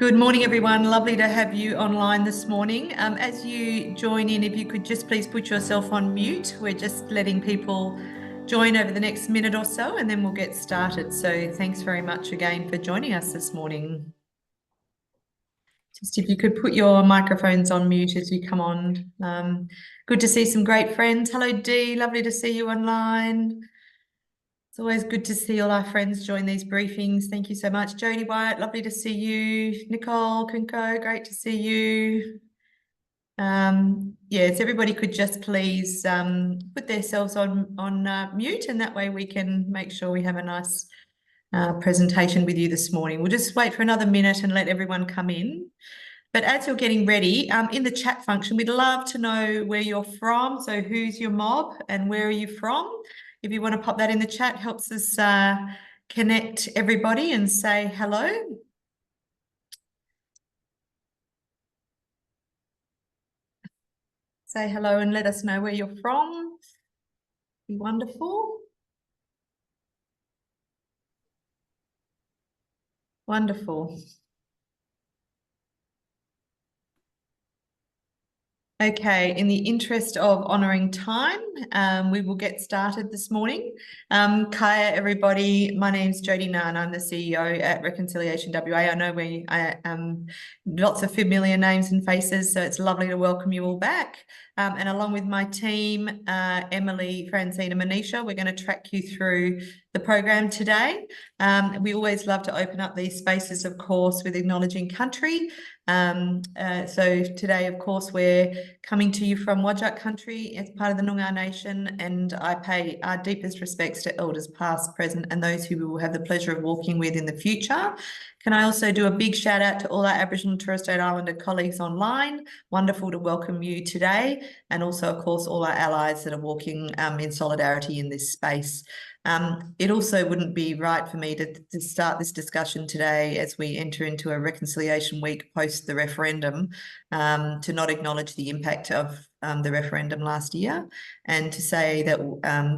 Good morning, everyone. Lovely to have you online this morning. As you join in, if you could just please put yourself on mute. We're just letting people join over the next minute or so, and then we'll get started. So thanks very much again for joining us this morning. Just if you could put your microphones on mute as you come on. Good to see some great friends. Hello, Dee. Lovely to see you online. It's always good to see all our friends join these briefings. Thank you so much. Jodie Wyatt, lovely to see you. Nicole Kunko, great to see you. Yes, everybody could just please put themselves on mute, and that way we can make sure we have a nice presentation with you this morning. We'll just wait for another minute and let everyone come in. But as you're getting ready, in the chat function, we'd love to know where you're from. So who's your mob and where are you from? If you want to pop that in the chat, helps us connect everybody and say hello. Say hello and let us know where you're from. Be wonderful. Wonderful. Okay, in the interest of honouring time, we will get started this morning. Kaya, everybody, my name's Jodie Nunn. I'm the CEO at Reconciliation WA. I know we lots of familiar names and faces, so it's lovely to welcome you all back. And along with my team, Emily, Francine and Manisha, we're going to track you through the program today. We always love to open up these spaces, of course, with acknowledging country. So today, of course, we're coming to you from Whadjuk country as part of the Noongar Nation, and I pay our deepest respects to elders past, present, and those who we will have the pleasure of walking with in the future. Can I also do a big shout out to all our Aboriginal and Torres Strait Islander colleagues online? Wonderful to welcome you today, and also, of course, all our allies that are walking in solidarity in this space. It also wouldn't be right for me to start this discussion today as we enter into a reconciliation week post the referendum to not acknowledge the impact of the referendum last year, and to say that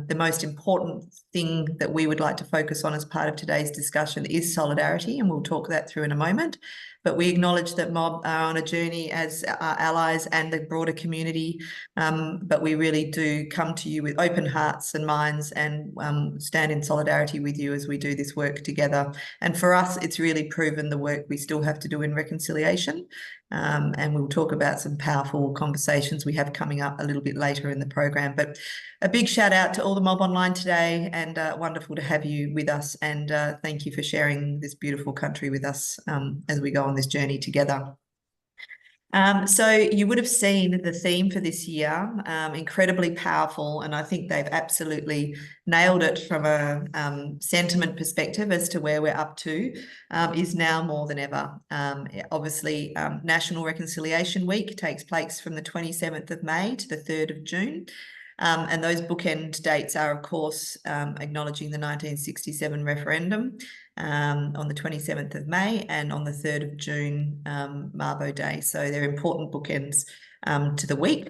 the most important thing that we would like to focus on as part of today's discussion is solidarity, and we'll talk that through in a moment. But we acknowledge that mob are on a journey as our allies and the broader community, but we really do come to you with open hearts and minds and stand in solidarity with you as we do this work together. And for us, it's really proven the work we still have to do in reconciliation. And we'll talk about some powerful conversations we have coming up a little bit later in the program. But a big shout out to all the mob online today, and wonderful to have you with us. And thank you for sharing this beautiful country with us as we go on this journey together. So you would have seen the theme for this year, incredibly powerful, and I think they've absolutely nailed it from a sentiment perspective as to where we're up to, is now more than ever. Obviously, National Reconciliation Week takes place from the 27th of May to the 3rd of June. And those bookend dates are, of course, acknowledging the 1967 referendum on the 27th of May and on the 3rd of June, Mabo Day. So they're important bookends to the week.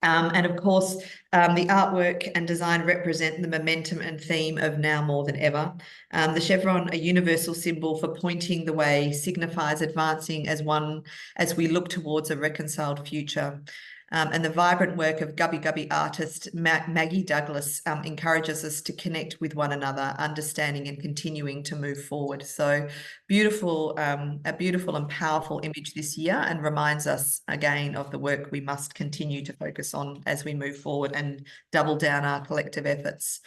And of course, the artwork and design represent the momentum and theme of now more than ever. The chevron, a universal symbol for pointing the way, signifies advancing as we look towards a reconciled future. And the vibrant work of Gubby Gubby artist Maggie Douglas encourages us to connect with one another, understanding and continuing to move forward. So beautiful, a beautiful and powerful image this year, and reminds us again of the work we must continue to focus on as we move forward and double down our collective efforts.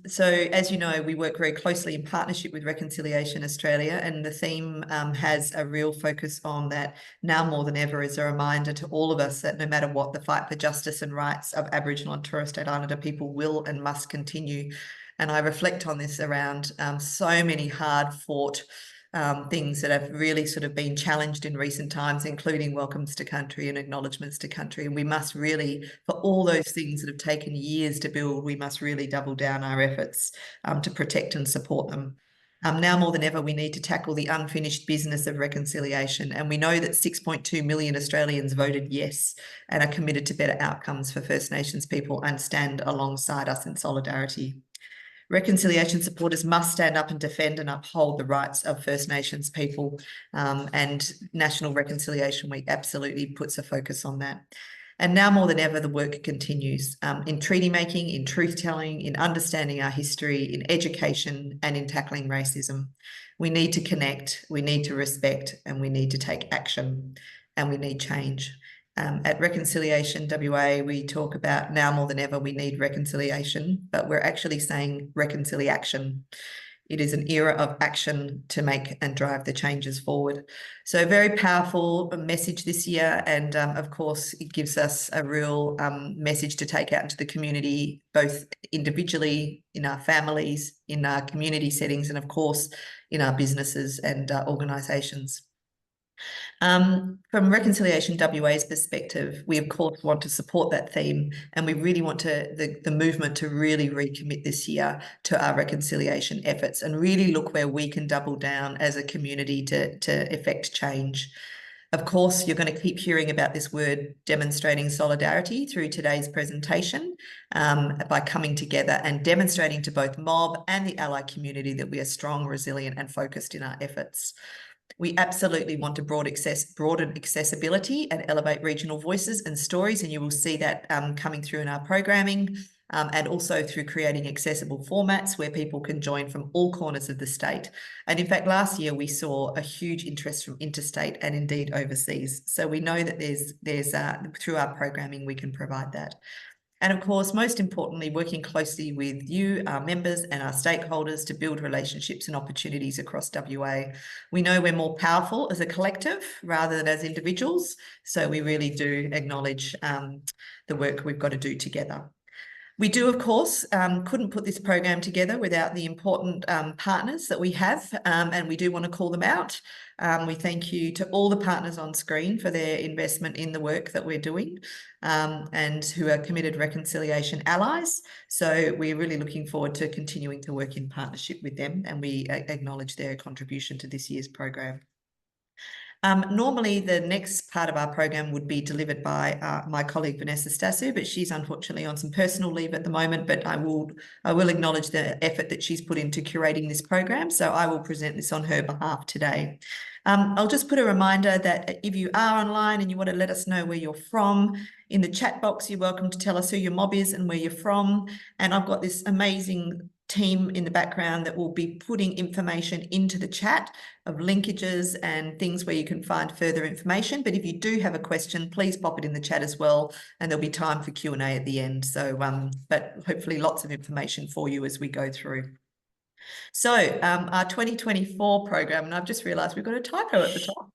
So as you know, we work very closely in partnership with Reconciliation Australia, and the theme has a real focus on that now more than ever is a reminder to all of us that no matter what, the fight for justice and rights of Aboriginal and Torres Strait Islander people will and must continue. And I reflect on this around so many hard-fought things that have really sort of been challenged in recent times, including welcomes to country and acknowledgements to country. And we must really, for all those things that have taken years to build, we must really double down our efforts to protect and support them. Now more than ever, we need to tackle the unfinished business of reconciliation. And we know that 6.2 million Australians voted yes and are committed to better outcomes for First Nations people and stand alongside us in solidarity. Reconciliation supporters must stand up and defend and uphold the rights of First Nations people, and National Reconciliation Week absolutely puts a focus on that. And now more than ever, the work continues in treaty making, in truth telling, in understanding our history, in education, and in tackling racism. We need to connect, we need to respect, and we need to take action, and we need change. At Reconciliation WA, we talk about now more than ever, we need reconciliation, but we're actually saying reconciliation. It is an era of action to make and drive the changes forward. So very powerful message this year. And of course, it gives us a real message to take out into the community, both individually, in our families, in our community settings, and of course, in our businesses and organisations. From Reconciliation WA's perspective, we of course want to support that theme, and we really want the movement to really recommit this year to our reconciliation efforts and really look where we can double down as a community to effect change. Of course, you're going to keep hearing about this word demonstrating solidarity through today's presentation by coming together and demonstrating to both mob and the ally community that we are strong, resilient, and focused in our efforts. We absolutely want to broaden accessibility and elevate regional voices and stories, and you will see that coming through in our programming and also through creating accessible formats where people can join from all corners of the state. And in fact, last year we saw a huge interest from interstate and indeed overseas. So we know that there's through our programming, we can provide that. And of course, most importantly, working closely with you, our members and our stakeholders to build relationships and opportunities across WA. We know we're more powerful as a collective rather than as individuals. So we really do acknowledge the work we've got to do together. We do, of course, couldn't put this program together without the important partners that we have, and we do want to call them out. We thank you to all the partners on screen for their investment in the work that we're doing and who are committed reconciliation allies. So we're really looking forward to continuing to work in partnership with them, and we acknowledge their contribution to this year's program. Normally, the next part of our program would be delivered by my colleague Vanessa Stassu, but she's unfortunately on some personal leave at the moment. But I will acknowledge the effort that she's put into curating this program, so I will present this on her behalf today. I'll just put a reminder that if you are online and you want to let us know where you're from, in the chat box, you're welcome to tell us who your mob is and where you're from. And I've got this amazing team in the background that will be putting information into the chat of linkages and things where you can find further information. But if you do have a question, please pop it in the chat as well, and there'll be time for Q&A at the end. So, but hopefully lots of information for you as we go through. So our 2024 program, and I've just realised we've got a typo at the top.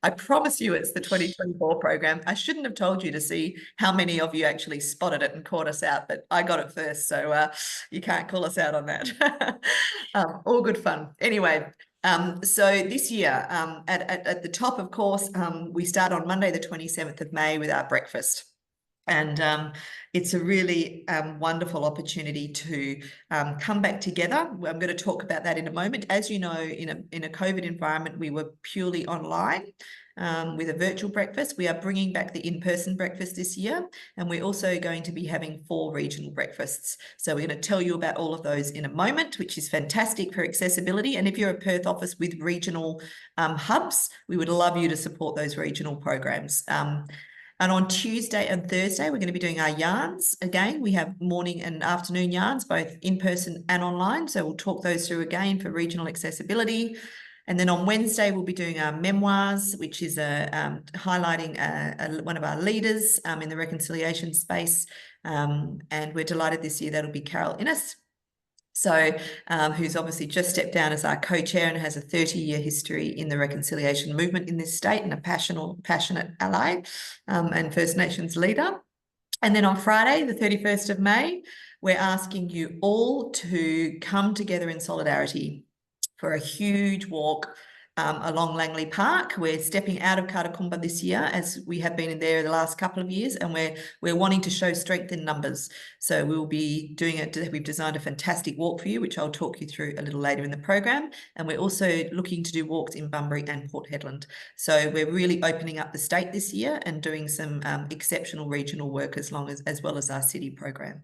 I promise you it's the 2024 program. I shouldn't have told you to see how many of you actually spotted it and caught us out, but I got it first, so you can't call us out on that. All good fun. Anyway, so this year, at the top, of course, we start on Monday, the 27th of May with our breakfast. And it's a really wonderful opportunity to come back together. I'm going to talk about that in a moment. As you know, in a COVID environment, we were purely online with a virtual breakfast. We are bringing back the in-person breakfast this year, and we're also going to be having 4 regional breakfasts. So we're going to tell you about all of those in a moment, which is fantastic for accessibility. And if you're a Perth office with regional hubs, we would love you to support those regional programs. And on Tuesday and Thursday, we're going to be doing our yarns. Again, we have morning and afternoon yarns, both in person and online. So we'll talk those through again for regional accessibility. And then on Wednesday, we'll be doing our memoirs, which is highlighting one of our leaders in the reconciliation space. And we're delighted this year that'll be Carol Innes. So, who's obviously just stepped down as our co-chair and has a 30-year history in the reconciliation movement in this state and a passionate ally and First Nations leader. And then on Friday, the 31st of May, we're asking you all to come together in solidarity for a huge walk along Langley Park. We're stepping out of Katakumba this year, as we have been in there the last couple of years, and we're wanting to show strength in numbers. So we'll be doing it. We've designed a fantastic walk for you, which I'll talk you through a little later in the program. And we're also looking to do walks in Bunbury and Port Hedland. So we're really opening up the state this year and doing some exceptional regional work as well as our city program.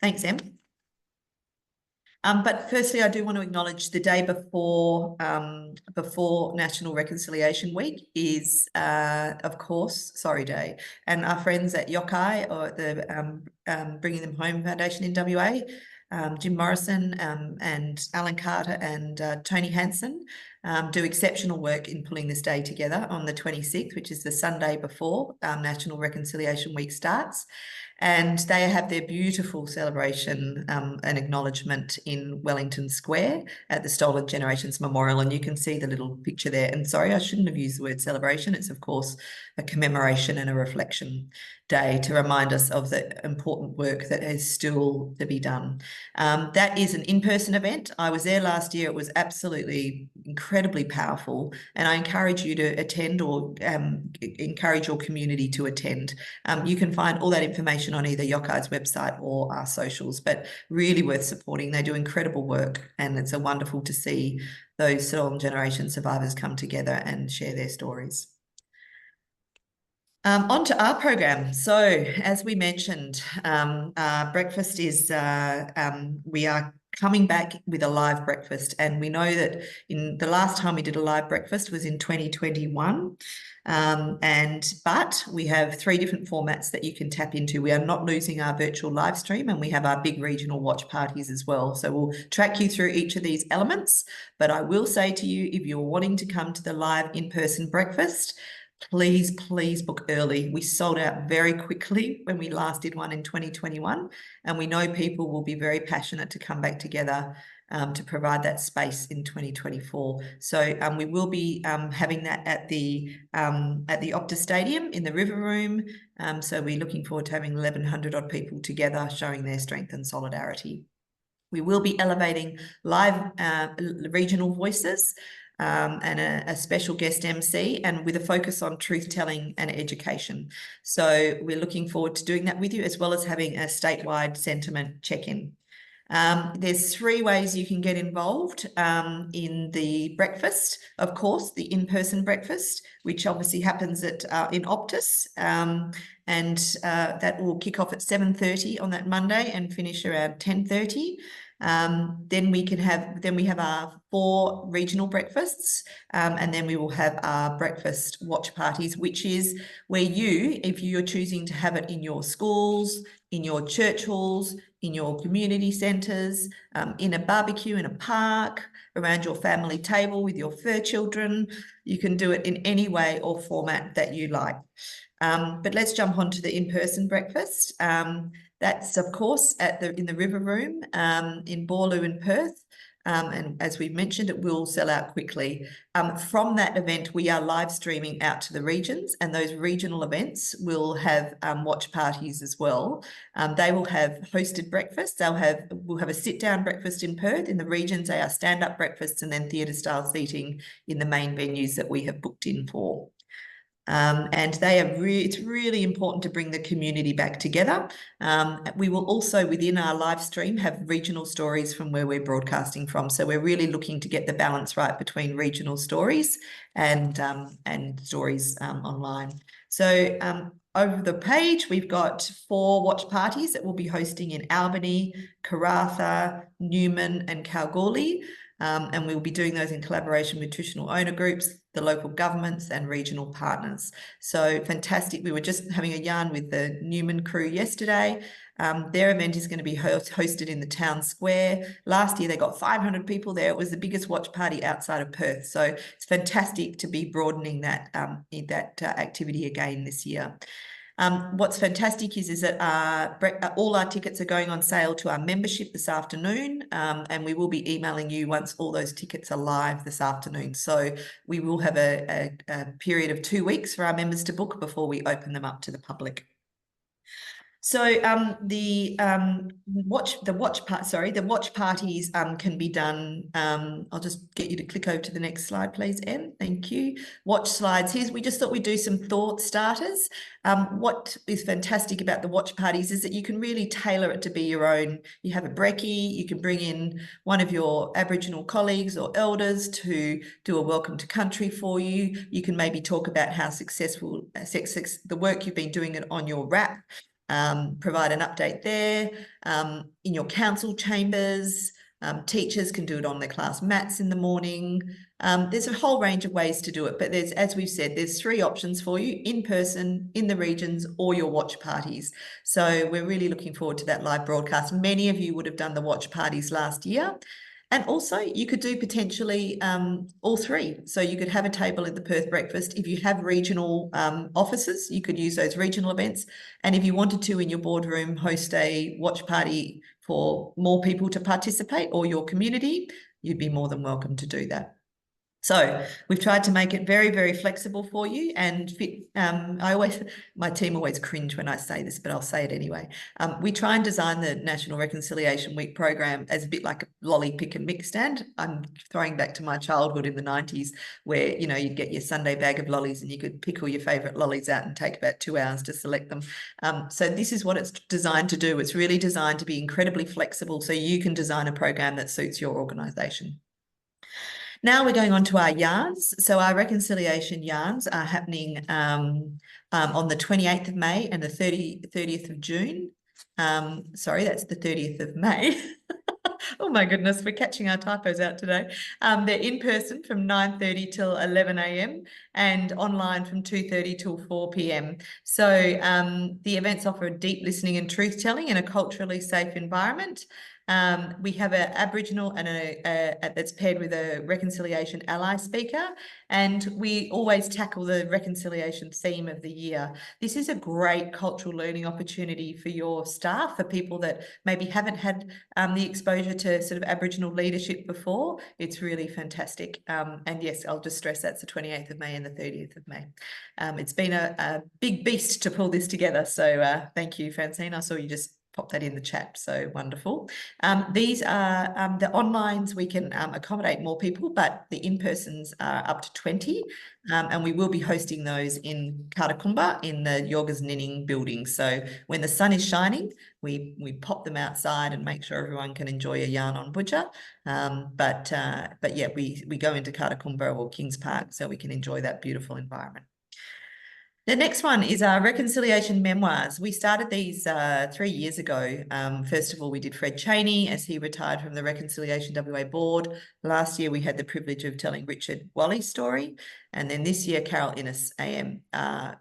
Thanks, Em. But firstly, I do want to acknowledge the day before National Reconciliation Week is, of course, Sorry Day. And our friends at Yokai, or the Bringing Them Home Foundation in WA, Jim Morrison and Alan Carter and Tony Hansen do exceptional work in pulling this day together on the 26th, which is the Sunday before National Reconciliation Week starts. And they have their beautiful celebration and acknowledgement in Wellington Square at the Stolen Generations Memorial. And you can see the little picture there. And sorry, I shouldn't have used the word celebration. It's, of course, a commemoration and a reflection day to remind us of the important work that is still to be done. That is an in-person event. I was there last year. It was absolutely incredibly powerful. And I encourage you to attend, or encourage your community to attend. You can find all that information on either Yokai's website or our socials, but really worth supporting. They do incredible work, and it's wonderful to see those Stolen Generation survivors come together and share their stories. On to our program. So, as we mentioned, breakfast is, we are coming back with a live breakfast, and we know that in the last time we did a live breakfast was in 2021. But we have 3 different formats that you can tap into. We are not losing our virtual live stream, and we have our big regional watch parties as well. So we'll track you through each of these elements. But I will say to you, if you're wanting to come to the live in-person breakfast, please book early. We sold out very quickly when we last did one in 2021, and we know people will be very passionate to come back together to provide that space in 2024. So we will be having that at the Optus Stadium in the River Room. So we're looking forward to having 1,100 odd people together showing their strength and solidarity. We will be elevating live regional voices and a special guest MC, and with a focus on truth-telling and education. So we're looking forward to doing that with you, as well as having a statewide sentiment check-in. There's 3 ways you can get involved in the breakfast. Of course, the in-person breakfast, which obviously happens at in Optus, and that will kick off at 7:30 on that Monday and finish around 10:30. Then we have our 4 regional breakfasts, and then we will have our breakfast watch parties, which is where you, if you're choosing to have it in your schools, in your church halls, in your community centres, in a barbecue, in a park, around your family table with your fur children, you can do it in any way or format that you like. But let's jump on to the in-person breakfast. That's, of course, in the River Room in Boorloo in Perth. And as we mentioned, it will sell out quickly. From that event, we are live streaming out to the regions, and those regional events will have watch parties as well. They will have hosted breakfasts. We'll have a sit-down breakfast in Perth. In the regions, they are stand-up breakfasts and then theatre-style seating in the main venues that we have booked in for. And it's really important to bring the community back together. We will also, within our live stream, have regional stories from where we're broadcasting from. So we're really looking to get the balance right between regional stories and stories online. So over the page, we've got 4 watch parties that we'll be hosting in Albany, Karratha, Newman and Kalgoorlie. And we'll be doing those in collaboration with traditional owner groups, the local governments and regional partners. So fantastic. We were just having a yarn with the Newman crew yesterday. Their event is going to be hosted in the town square. Last year, they got 500 people there. It was the biggest watch party outside of Perth. So it's fantastic to be broadening that, activity again this year. What's fantastic is that all our tickets are going on sale to our membership this afternoon, and we will be emailing you once all those tickets are live this afternoon. So we will have a period of 2 weeks for our members to book before we open them up to the public. So the watch parties can be done. I'll just get you to click over to the next slide, please, Em. Thank you. Watch slides. We just thought we'd do some thought starters. What is fantastic about the watch parties is that you can really tailor it to be your own. You have a brekkie, you can bring in one of your Aboriginal colleagues or elders to do a welcome to country for you. You can maybe talk about how successful the work you've been doing on your RAP. Provide an update there in your council chambers, Teachers can do it on their class mats in the morning. There's a whole range of ways to do it, but there's, as we've said, there's 3 options for you: in person, in the regions, or your watch parties. So we're really looking forward to that live broadcast. Many of you would have done the watch parties last year. And also you could do potentially all 3. So you could have a table at the Perth breakfast. If you have regional offices, you could use those regional events. And if you wanted to, in your boardroom, host a watch party for more people to participate, or your community, you'd be more than welcome to do that. So we've tried to make it very, very flexible for you and fit. My team always cringe when I say this, but I'll say it anyway. We try and design the National Reconciliation Week program as a bit like a lolly pick and mix stand. I'm throwing back to my childhood in the 90s, where, you know, you'd get your Sunday bag of lollies and you could pick all your favourite lollies out and take about 2 hours to select them. So this is what it's designed to do. It's really designed to be incredibly flexible so you can design a program that suits your organisation. Now we're going on to our yarns. So our reconciliation yarns are happening on the 28th of May and the 30th of June. Sorry, that's the 30th of May. Oh my goodness, we're catching our typos out today. They're in person from 9:30 till 11 a.m. and online from 2:30 till 4 p.m. So the events offer a deep listening and truth telling in a culturally safe environment. We have an Aboriginal and that's paired with a reconciliation ally speaker, and we always tackle the reconciliation theme of the year. This is a great cultural learning opportunity for your staff, for people that maybe haven't had the exposure to sort of Aboriginal leadership before. It's really fantastic. And yes, I'll just stress that's the 28th of May and the 30th of May. It's been a big beast to pull this together. So thank you, Francine. I saw you just pop that in the chat. So wonderful. These are the onlines. We can accommodate more people, but the in-persons are up to 20. And we will be hosting those in Katakumba in the Yoga's Ninning building. So when the sun is shining, we pop them outside and make sure everyone can enjoy a yarn on Butcher. But yeah, we go into Katakumba or Kings Park so we can enjoy that beautiful environment. The next one is our reconciliation memoirs. We started these 3 years ago. First of all, we did Fred Chaney as he retired from the Reconciliation WA board. Last year, we had the privilege of telling Richard Wally's story. And then this year, Carol Innes, AM,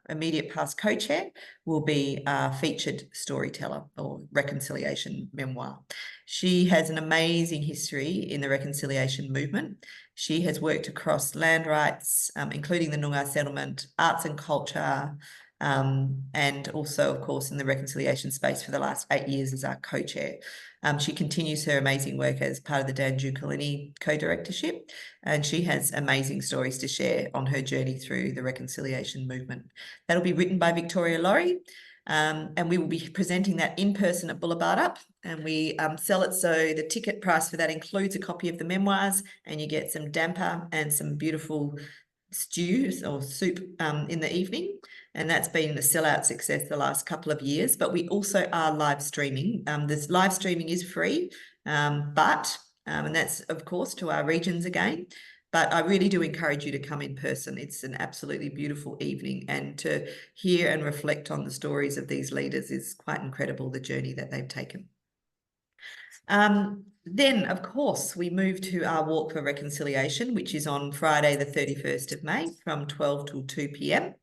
immediate past co-chair, will be our featured storyteller or reconciliation memoir. She has an amazing history in the reconciliation movement. She has worked across land rights, including the Noongar settlement, arts and culture, and also, of course, in the reconciliation space for the last 8 years as our co-chair. She continues her amazing work as part of the Dan Ducolini co-directorship, and she has amazing stories to share on her journey through the reconciliation movement. That'll be written by Victoria Laurie. And we will be presenting that in person at Boulevard Up, and we sell it so the ticket price for that includes a copy of the memoirs, and you get some damper and some beautiful stews or soup in the evening, and that's been a sellout success the last couple of years. But we also are live streaming. This live streaming is free, and that's of course to our regions again. But I really do encourage you to come in person. It's an absolutely beautiful evening, and to hear and reflect on the stories of these leaders is quite incredible, the journey that they've taken. Then, of course, we move to our Walk for Reconciliation, which is on Friday, the 31st of May from 12 till 2 p.m.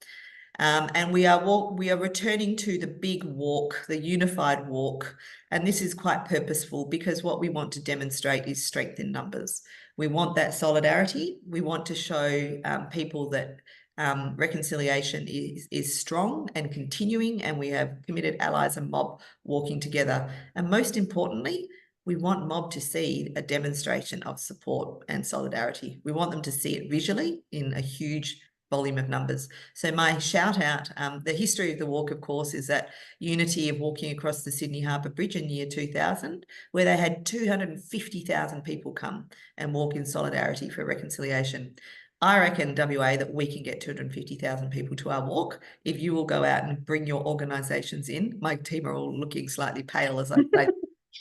And we are returning to the big walk, the unified walk. And this is quite purposeful because what we want to demonstrate is strength in numbers. We want that solidarity. We want to show people that reconciliation is strong and continuing, and we have committed allies and mob walking together. And most importantly, we want mob to see a demonstration of support and solidarity. We want them to see it visually in a huge volume of numbers. So my shout out, the history of the walk, of course, is that unity of walking across the Sydney Harbour Bridge in year 2000, where they had 250,000 people come and walk in solidarity for reconciliation. I reckon, WA, that we can get 250,000 people to our walk if you will go out and bring your organisations in. My team are all looking slightly pale as I say.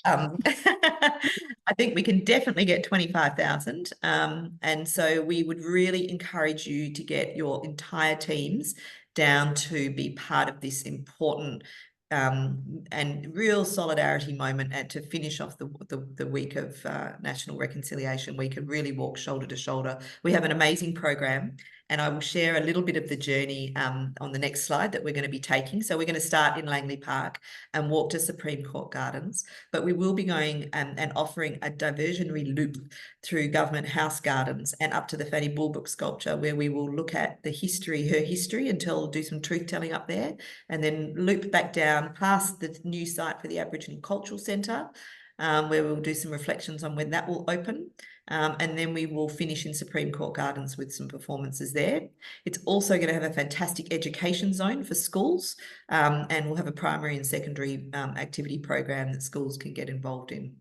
I think we can definitely get 25,000. And so we would really encourage you to get your entire teams down to be part of this important and real solidarity moment and to finish off the week of National Reconciliation Week and really walk shoulder to shoulder. We have an amazing program, and I will share a little bit of the journey on the next slide that we're going to be taking. So we're going to start in Langley Park and walk to Supreme Court Gardens, but we will be going and offering a diversionary loop through Government House Gardens and up to the Fanny Bulbrook sculpture, where we will look at the history, her history, and do some truth telling up there, and then loop back down past the new site for the Aboriginal Cultural Centre, where we'll do some reflections on when that will open. And then we will finish in Supreme Court Gardens with some performances there. It's also going to have a fantastic education zone for schools, and we'll have a primary and secondary activity program that schools can get involved in.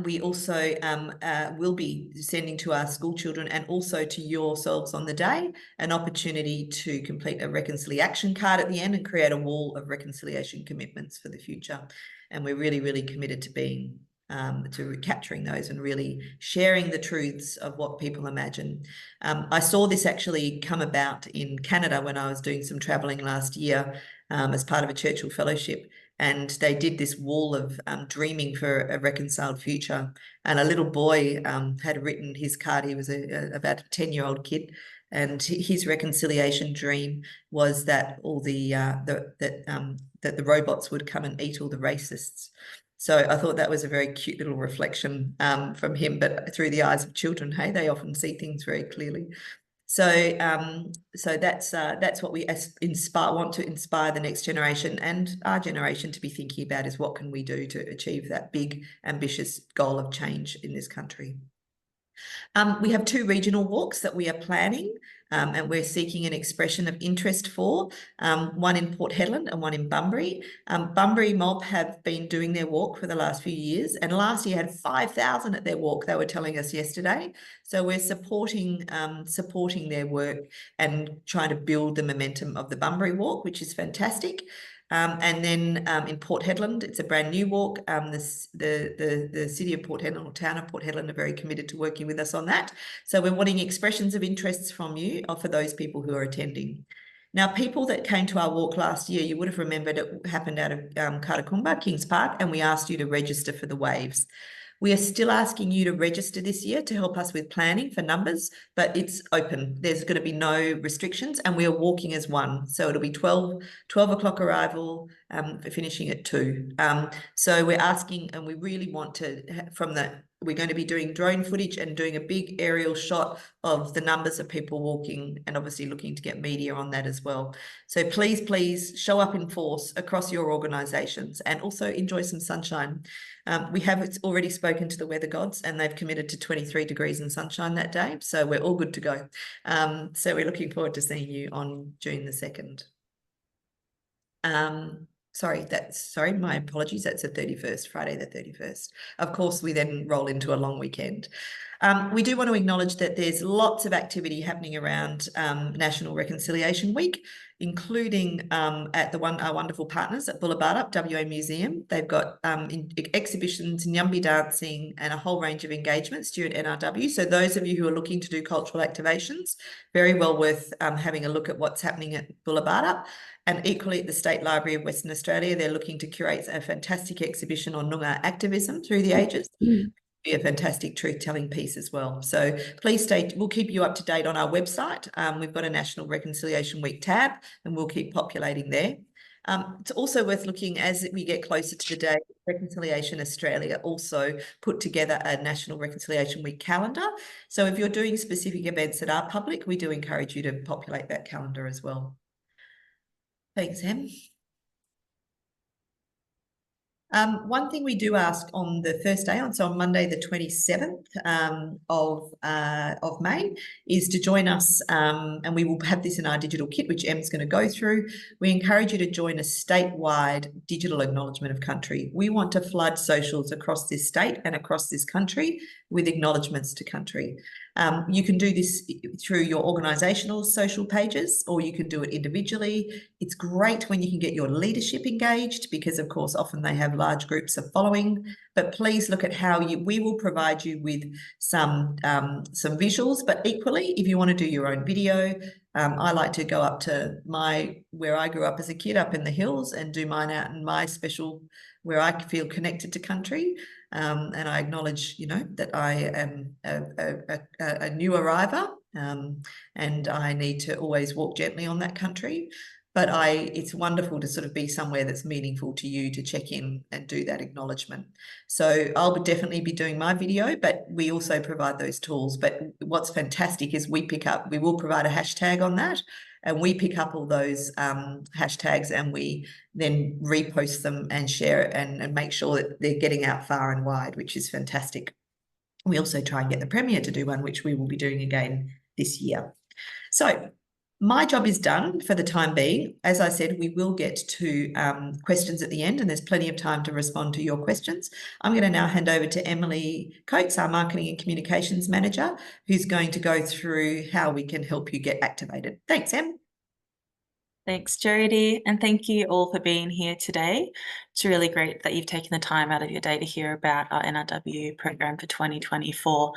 We also will be sending to our school children and also to yourselves on the day an opportunity to complete a reconciliation card at the end and create a wall of reconciliation commitments for the future. And we're really, really committed to being to capturing those and really sharing the truths of what people imagine. I saw this actually come about in Canada when I was doing some travelling last year as part of a Churchill Fellowship. And they did this wall of dreaming for a reconciled future. And a little boy had written his card. He was about a 10-year-old kid, and his reconciliation dream was that all that the robots would come and eat all the racists. So I thought that was a very cute little reflection from him, but through the eyes of children. Hey, they often see things very clearly. So that's what we want to inspire the next generation and our generation to be thinking about, is what can we do to achieve that big, ambitious goal of change in this country. We have 2 regional walks that we are planning, and we're seeking an expression of interest for, one in Port Hedland and one in Bunbury. Bunbury Mob have been doing their walk for the last few years, and last year had 5,000 at their walk, they were telling us yesterday. So we're supporting their work and trying to build the momentum of the Bunbury walk, which is fantastic. And then in Port Hedland, it's a brand new walk. The city of Port Hedland, or town of Port Hedland, are very committed to working with us on that. So we're wanting expressions of interests from you or for those people who are attending. Now, people that came to our walk last year, you would have remembered it happened out of Karakumba, Kings Park, and we asked you to register for the waves. We are still asking you to register this year to help us with planning for numbers, but it's open. There's going to be no restrictions, and we are walking as one. So it'll be 12 o'clock arrival, finishing at 2. So we're asking, and we really want to, we're going to be doing drone footage and doing a big aerial shot of the numbers of people walking, and obviously looking to get media on that as well. So please show up in force across your organisations and also enjoy some sunshine. We have already spoken to the weather gods, and they've committed to 23 degrees and sunshine that day. So we're all good to go. So we're looking forward to seeing you on June the 2nd. Sorry, my apologies. That's the 31st, Friday the 31st. Of course, we then roll into a long weekend. We do want to acknowledge that there's lots of activity happening around National Reconciliation Week, including at our wonderful partners at Bullabada WA Museum. They've got exhibitions, Nyambi dancing, and a whole range of engagements during NRW. So those of you who are looking to do cultural activations, very well worth having a look at what's happening at Bullabada. And equally at the State Library of Western Australia, they're looking to curate a fantastic exhibition on Noongar activism through the ages. Be a fantastic truth-telling piece as well. So please we'll keep you up to date on our website. We've got a National Reconciliation Week tab, and we'll keep populating there. It's also worth looking as we get closer to the day. Reconciliation Australia also put together a National Reconciliation Week calendar. So if you're doing specific events that are public, we do encourage you to populate that calendar as well. Thanks, Em. One thing we do ask on the first day, so on Monday, the 27th of May, is to join us, and we will have this in our digital kit, which Em's going to go through. We encourage you to join a statewide digital acknowledgement of country. We want to flood socials across this state and across this country with acknowledgements to country. You can do this through your organisational social pages, or you can do it individually. It's great when you can get your leadership engaged, because of course often they have large groups of following, but please look at how we will provide you with some visuals, but equally if you want to do your own video, I like to go up to where I grew up as a kid, up in the hills, and do mine out in my special, where I feel connected to country. And I acknowledge, that I am a new arriver, and I need to always walk gently on that country. But it's wonderful to sort of be somewhere that's meaningful to you, to check in and do that acknowledgement. So I'll definitely be doing my video, but we also provide those tools. But what's fantastic is we will provide a hashtag on that, and we pick up all those hashtags, and we then repost them and share it, and make sure that they're getting out far and wide, which is fantastic. We also try and get the Premier to do one, which we will be doing again this year. So my job is done for the time being. As I said, we will get to questions at the end, and there's plenty of time to respond to your questions. I'm going to now hand over to Emily Coates, our Marketing and Communications Manager, who's going to go through how we can help you get activated. Thanks, Em. Thanks, Jodie, and thank you all for being here today. It's really great that you've taken the time out of your day to hear about our NRW program for 2024.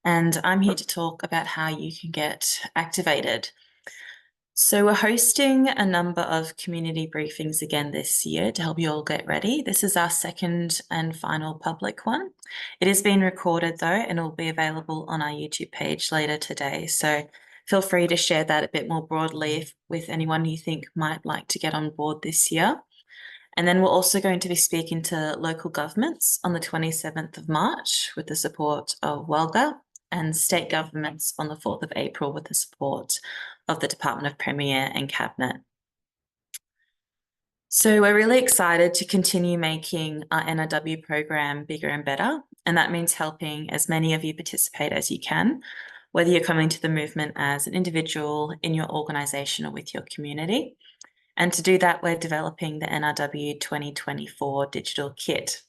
And I'm here to talk about how you can get activated. So we're hosting a number of community briefings again this year to help you all get ready. This is our second and final public one. It is being recorded though, and it will be available on our YouTube page later today. So feel free to share that a bit more broadly with anyone you think might like to get on board this year. And then we're also going to be speaking to local governments on the 27th of March with the support of WELGA, and state governments on the 4th of April with the support of the Department of Premier and Cabinet. So we're really excited to continue making our NRW program bigger and better, and that means helping as many of you participate as you can, whether you're coming to the movement as an individual, in your organisation, or with your community. And to do that, we're developing the NRW 2024 digital kit.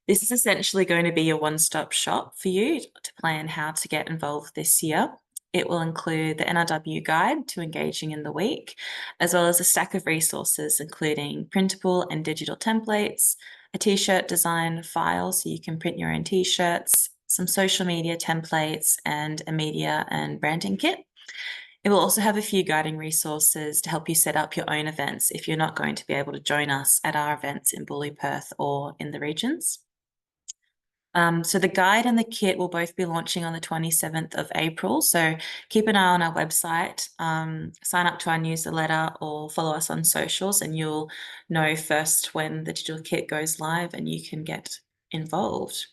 This is essentially going to be a one-stop shop for you to plan how to get involved this year. It will include the NRW guide to engaging in the week, as well as a stack of resources, including printable and digital templates, a t-shirt design file so you can print your own t-shirts, some social media templates, and a media and branding kit. It will also have a few guiding resources to help you set up your own events if you're not going to be able to join us at our events in Bully, Perth, or in the regions. So the guide and the kit will both be launching on the 27th of April. So keep an eye on our website, sign up to our newsletter, or follow us on socials, and you'll know first when the digital kit goes live and you can get involved.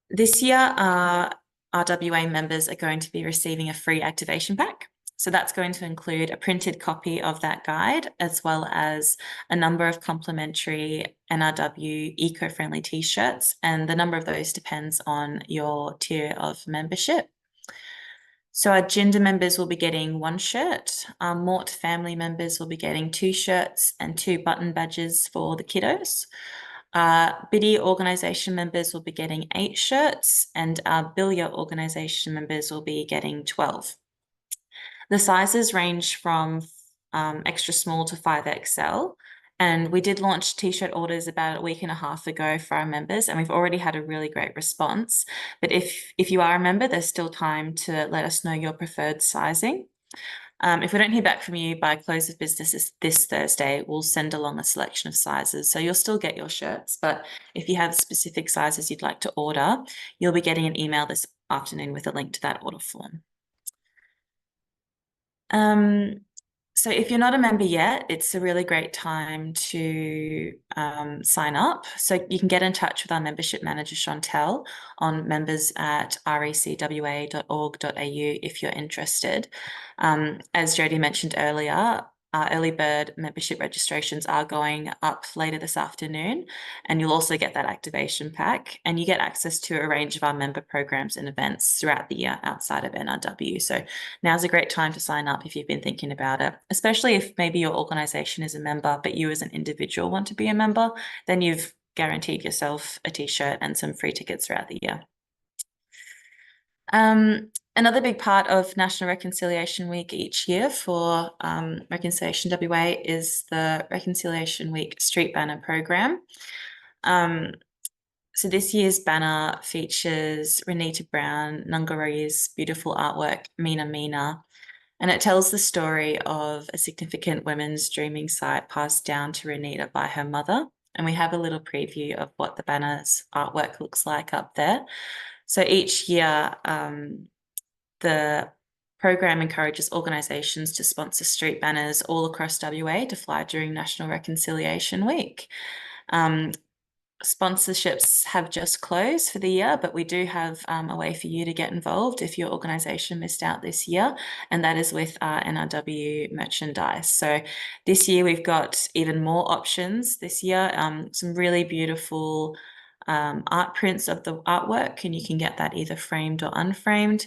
This year, our RWA members are going to be receiving a free activation pack. So that's going to include a printed copy of that guide, as well as a number of complimentary NRW eco-friendly t-shirts, and the number of those depends on your tier of membership. So our gender members will be getting 1 shirt, our Mort family members will be getting 2 shirts and 2 button badges for the kiddos. Biddy organisation members will be getting 8 shirts, and our Billiard organisation members will be getting 12. The sizes range from extra small to 5XL. And we did launch t-shirt orders about a week and a half ago for our members, and we've already had a really great response. But if you are a member, there's still time to let us know your preferred sizing. If we don't hear back from you by close of business this Thursday, we'll send along a selection of sizes. So you'll still get your shirts, but if you have specific sizes you'd like to order, you'll be getting an email this afternoon with a link to that order form. So if you're not a member yet, it's a really great time to sign up. So you can get in touch with our membership manager, Chantel, on members@recwa.org.au if you're interested. As Jodie mentioned earlier, our early bird membership registrations are going up later this afternoon, and you'll also get that activation pack, and you get access to a range of our member programs and events throughout the year outside of NRW. So now's a great time to sign up if you've been thinking about it, especially if maybe your organisation is a member, but you as an individual want to be a member, then you've guaranteed yourself a t-shirt and some free tickets throughout the year. Another big part of National Reconciliation Week each year for Reconciliation WA is the Reconciliation Week Street Banner program. So this year's banner features Renita Brown, Nungaree's beautiful artwork, Mina Mina, And it tells the story of a significant women's dreaming site passed down to Renita by her mother. And we have a little preview of what the banner's artwork looks like up there. So each year, the program encourages organisations to sponsor street banners all across WA to fly during National Reconciliation Week. Sponsorships have just closed for the year, but we do have a way for you to get involved if your organisation missed out this year, and that is with our NRW merchandise. So this year we've got even more options this year, some really beautiful art prints of the artwork, and you can get that either framed or unframed.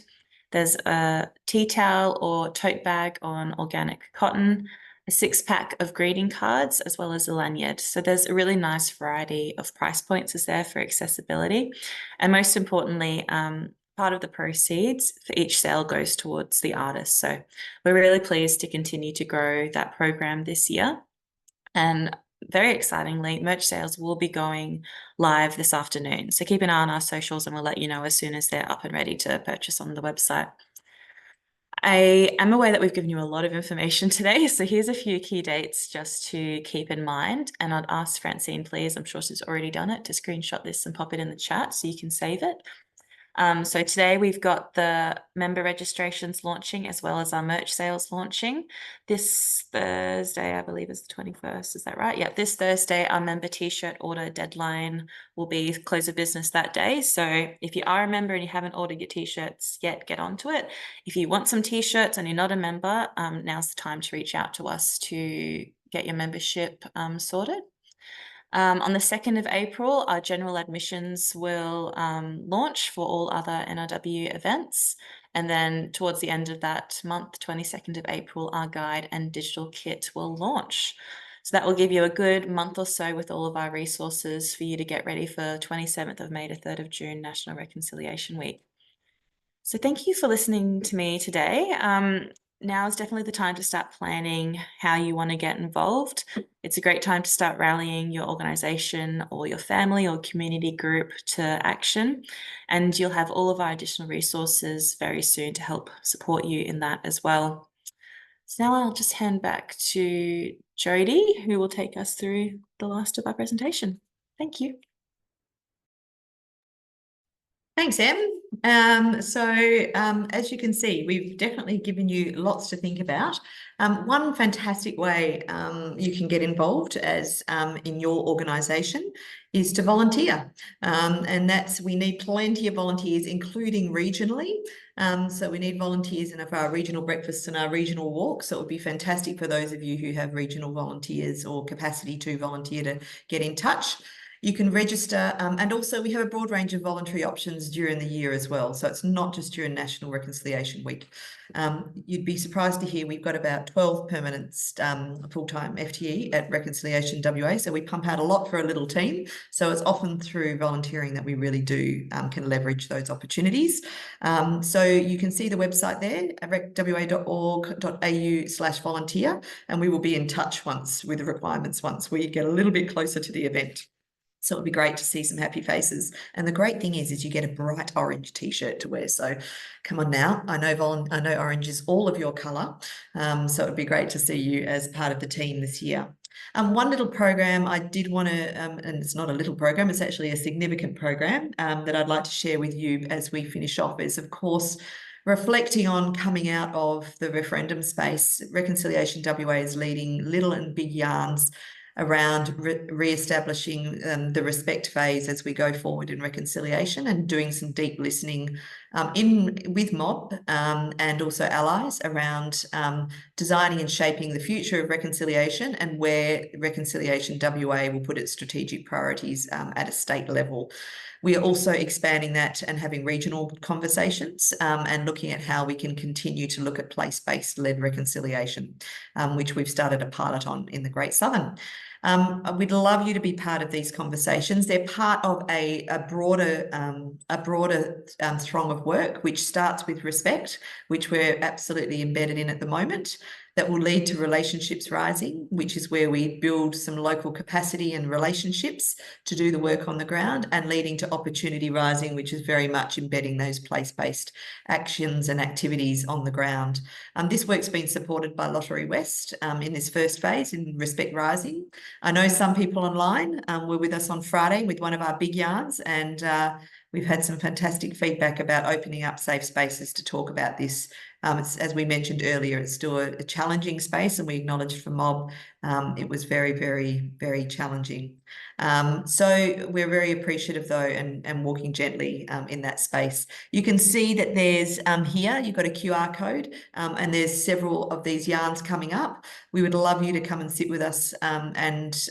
There's a tea towel or tote bag on organic cotton, a 6-pack of greeting cards, as well as a lanyard. So there's a really nice variety of price points is there for accessibility. And most importantly, part of the proceeds for each sale goes towards the artist. So we're really pleased to continue to grow that program this year. And very excitingly, merch sales will be going live this afternoon. So keep an eye on our socials and we'll let you know as soon as they're up and ready to purchase on the website. I am aware that we've given you a lot of information today, so here's a few key dates just to keep in mind. And I'd ask Francine, please, I'm sure she's already done it, to screenshot this and pop it in the chat so you can save it. So today we've got the member registrations launching as well as our merch sales launching. This Thursday, I believe, is the 21st. Is that right? Yeah, this Thursday, our member t-shirt order deadline will be close of business that day. So if you are a member and you haven't ordered your t-shirts yet, get onto it. If you want some t-shirts and you're not a member, now's the time to reach out to us to get your membership sorted. On the 2nd of April, our general admissions will launch for all other NRW events. And then towards the end of that month, 22nd of April, our guide and digital kit will launch. So that will give you a good month or so with all of our resources for you to get ready for 27th of May to 3rd of June, National Reconciliation Week. So thank you for listening to me today. Now is definitely the time to start planning how you want to get involved. It's a great time to start rallying your organisation or your family or community group to action. And you'll have all of our additional resources very soon to help support you in that as well. So now I'll just hand back to Jodie, who will take us through the last of our presentation. Thank you. Thanks, Em. As you can see, we've definitely given you lots to think about. One fantastic way you can get involved as in your organisation is to volunteer. And we need plenty of volunteers, including regionally. So we need volunteers in our regional breakfasts and our regional walks. So it would be fantastic for those of you who have regional volunteers or capacity to volunteer to get in touch. You can register, and also we have a broad range of voluntary options during the year as well. So it's not just during National Reconciliation Week. You'd be surprised to hear we've got about 12 permanent full-time FTE at Reconciliation WA. So we pump out a lot for a little team. So it's often through volunteering that we really do can leverage those opportunities. So you can see the website there, recwa.org.au/volunteer, and we will be in touch with the requirements once we get a little bit closer to the event. So it'd be great to see some happy faces. And the great thing is you get a bright orange t-shirt to wear. So come on now. I know orange is all of your colour. So it'd be great to see you as part of the team this year. One little program I did want to, and it's not a little program, it's actually a significant program that I'd like to share with you as we finish off is, of course, reflecting on coming out of the referendum space. Reconciliation WA is leading little and big yarns around re-establishing the respect phase as we go forward in reconciliation and doing some deep listening with MOB and also allies around designing and shaping the future of reconciliation and where Reconciliation WA will put its strategic priorities at a state level. We are also expanding that and having regional conversations and looking at how we can continue to look at place-based led reconciliation, which we've started a pilot on in the Great Southern. We'd love you to be part of these conversations. They're part of a broader throng of work, which starts with respect, which we're absolutely embedded in at the moment. that will lead to relationships rising, which is where we build some local capacity and relationships to do the work on the ground, and leading to opportunity rising, which is very much embedding those place-based actions and activities on the ground. This work's been supported by Lottery West in this first phase in Respect Rising. I know some people online were with us on Friday with one of our big yarns, and we've had some fantastic feedback about opening up safe spaces to talk about this. As we mentioned earlier, it's still a challenging space, and we acknowledged for mob it was very, very, very challenging. So we're very appreciative though, and walking gently in that space. You can see that there's here, you've got a QR code, and there's several of these yarns coming up. We would love you to come and sit with us and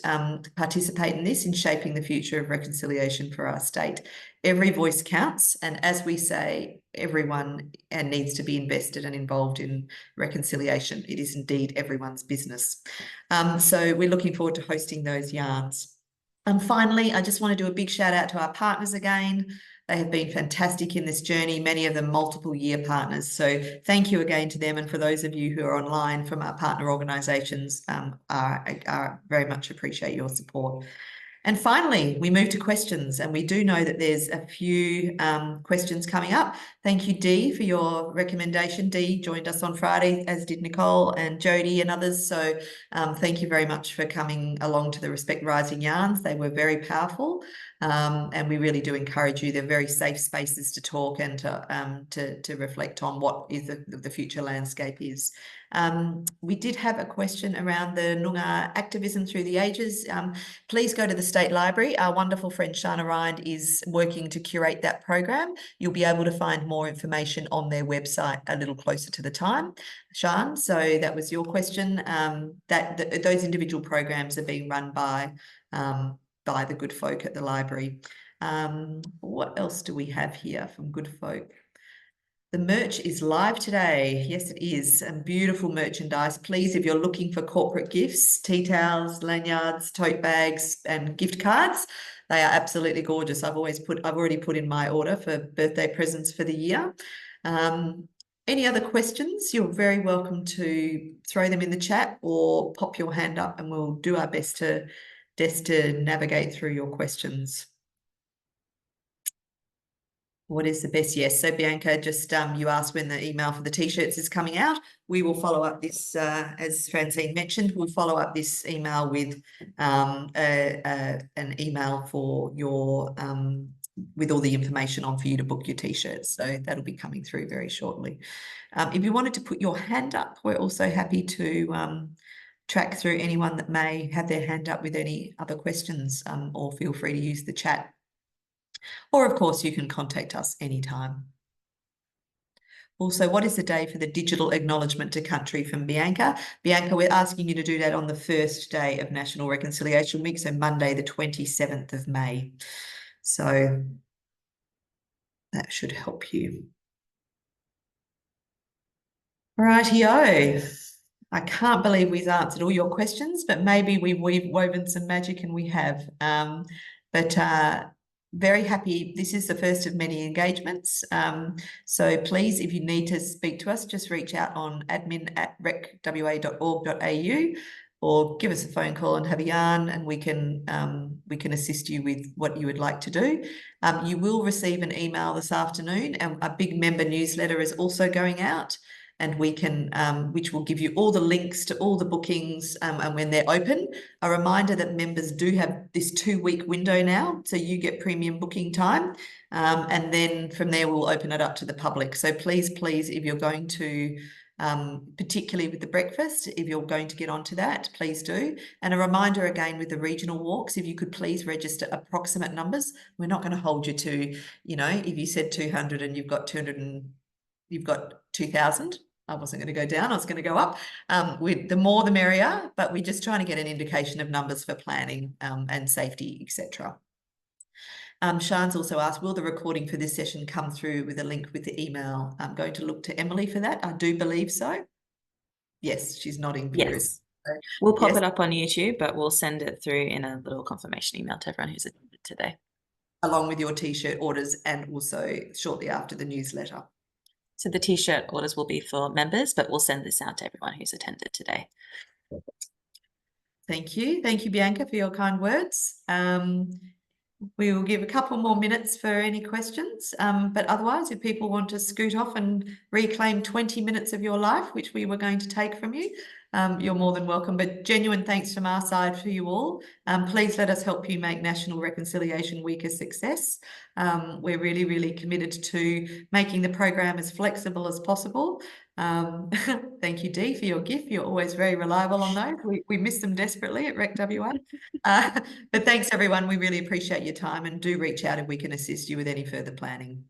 participate in this, in shaping the future of reconciliation for our state. Every voice counts, and as we say, everyone needs to be invested and involved in reconciliation. It is indeed everyone's business. So we're looking forward to hosting those yarns. Finally, I just want to do a big shout out to our partners again. They have been fantastic in this journey, many of them multiple year partners. So thank you again to them. And for those of you who are online from our partner organisations, I very much appreciate your support. And finally, we move to questions, and we do know that there's a few questions coming up. Thank you, Dee, for your recommendation. Dee joined us on Friday, as did Nicole and Jody and others. So thank you very much for coming along to the Respect Rising Yarns. They were very powerful, and we really do encourage you. They're very safe spaces to talk and to reflect on what is the future landscape is. We did have a question around the Noongar activism through the ages. Please go to the State Library. Our wonderful friend Shana Rind is working to curate that program. You'll be able to find more information on their website a little closer to the time, Shan. So that was your question. Those individual programs are being run by the good folk at the library. What else do we have here from good folk? The merch is live today. Yes, it is. And beautiful merchandise. Please, if you're looking for corporate gifts, tea towels, lanyards, tote bags, and gift cards, they are absolutely gorgeous. I've already put in my order for birthday presents for the year. Any other questions? You're very welcome to throw them in the chat or pop your hand up, and we'll do our best to navigate through your questions. What is the best? Yes. So Bianca, just you asked when the email for the t-shirts is coming out. We will follow up this, as Francine mentioned, we'll follow up this email with an email for your with all the information on for you to book your t-shirts. So that'll be coming through very shortly. If you wanted to put your hand up, we're also happy to track through anyone that may have their hand up with any other questions, or feel free to use the chat. Or, of course, you can contact us anytime. Also, what is the day for the digital acknowledgement to country from Bianca? Bianca, we're asking you to do that on the first day of National Reconciliation Week, so Monday, the 27th of May. So that should help you. Rightio. I can't believe we've answered all your questions, but maybe we've woven some magic, and we have. Very happy. This is the first of many engagements. So please, if you need to speak to us, just reach out on admin@recwa.org.au or give us a phone call and have a yarn, and we can assist you with what you would like to do. You will receive an email this afternoon, and a big member newsletter is also going out, and we can, which will give you all the links to all the bookings and when they're open. A reminder that members do have this 2-week window now, so you get premium booking time, and then from there we'll open it up to the public. So please, if you're going to, particularly with the breakfast, if you're going to get onto that, please do. And a reminder again with the regional walks, if you could please register approximate numbers. We're not going to hold you to, if you said 200 and you've got 200 and you've got 2,000. I wasn't going to go down, I was going to go up. The more the merrier, but we're just trying to get an indication of numbers for planning and safety, etc. Shan's also asked, will the recording for this session come through with a link with the email? I'm going to look to Emily for that. I do believe so. Yes, she's nodding. Yes. We'll pop it up on YouTube, but we'll send it through in a little confirmation email to everyone who's attended today. Along with your t-shirt orders, and also shortly after the newsletter. So the t-shirt orders will be for members, but we'll send this out to everyone who's attended today. Thank you. Thank you, Bianca, for your kind words. We will give a couple more minutes for any questions, but otherwise, if people want to scoot off and reclaim 20 minutes of your life, which we were going to take from you, you're more than welcome. But genuine thanks from our side for you all. Please let us help you make National Reconciliation Week a success. We're really, really committed to making the program as flexible as possible. Thank you, Dee, for your gift. You're always very reliable on those. We miss them desperately at Rec WA. But thanks, everyone. We really appreciate your time, and do reach out if we can assist you with any further planning.